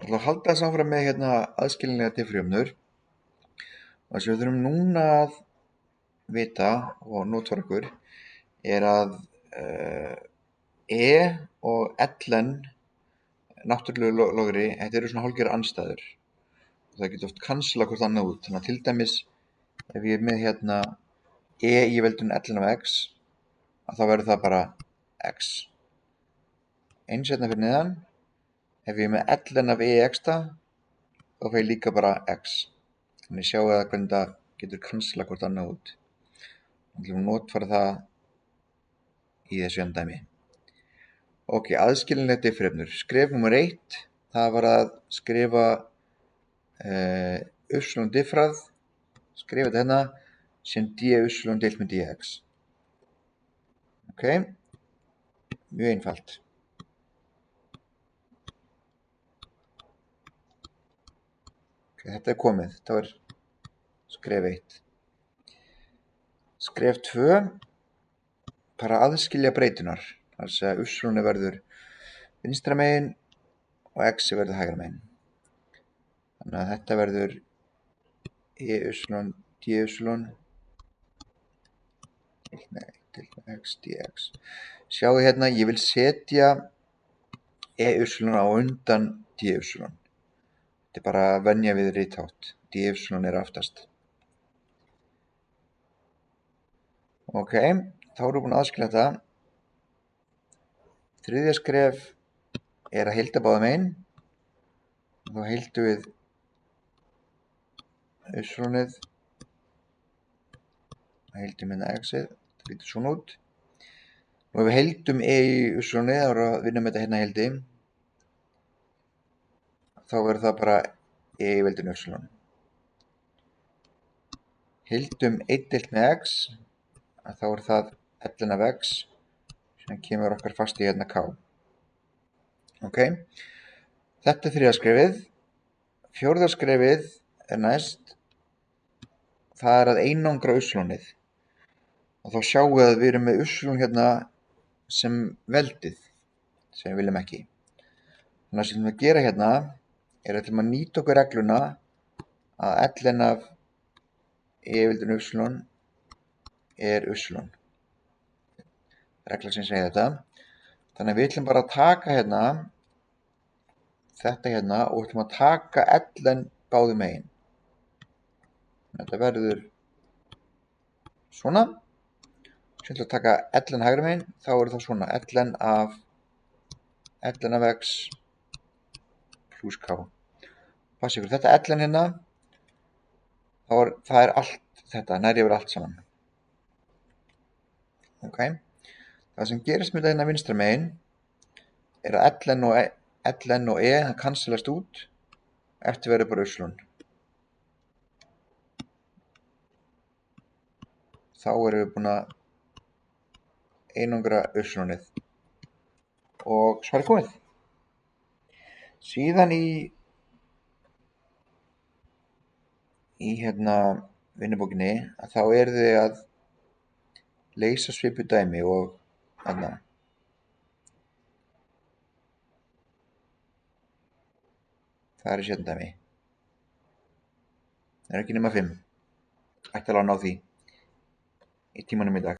ætla að halda þess áfram með aðskiljanlegar diffrumur. Það sem við þurfum núna að vita og notfæra okkur að og ln náttúrulegu logri, þetta eru svona hálfgerðar andstæður. Það getur oft cancela hvort annað út. Þannig að til dæmis ef ég er með í veldun ln af x, þá verður það bara x. Eins fyrir neðan, ef ég er með ln af exta, þá fæ ég líka bara x. Þannig sjáum við hvernig það getur cancela hvort annað út. Þannig að notfæra það í þessu dæmi. Ok, aðskiljanleg diffrumur. Skref nummer 1, það var að skrifa diffrað, skrifa þetta sem dy deilt með dx. Ok, mjög einfalt. Ok, þetta er komið, þetta var skref 1. Skref 2, bara aðskilja breytunar. Þannig að verður vinstra megin og x verður hægra megin. Þannig að þetta verður dy deilt með x dx. Sjáu ég vil setja á undan dy. Þetta er bara að venja við rithátt. Dy er aftast. Ok, þá erum við búin að aðskilja þetta. Þriðja skref að heilda báða megin. Þá heildum við heildum x-ið, það lítur svona út. Og ef við heildum í þá erum við að vinna með þetta heildi. Þá verður það bara í veldun Heildum 1 deilt með x, þá er það ln af x, sem kemur okkar fast í k. Ok, þetta er þriðja skrefið. Fjórða skrefið næst. Það er að einangra y-ið. Og þá sjáum við að við erum með y sem veldið, sem við viljum ekki. Þannig að sem við gera að ætlum að nýta okkur regluna að ln af veldun y er y. Regla sem segir þetta. Þannig að við ætlum bara að taka þetta og ætlum að taka ln báðum megin. Þetta verður svona. Svo ætlum við að taka ln hægra megin, þá er það svona ln af x pluss k. Passi ykkur, þetta ln það er allt þetta, nær yfir allt saman. Ok, það sem gerist með þetta vinstra megin að ln og það cancelast út, eftir verður bara y. Þá erum við búin að einangra y-ið og svo er komið. Síðan í vinnubókinni þá eruð þið að leysa svipuð dæmi og það er í dæmi. Það er ekki nema 5. Ætlaði að ná því í tímanum í dag.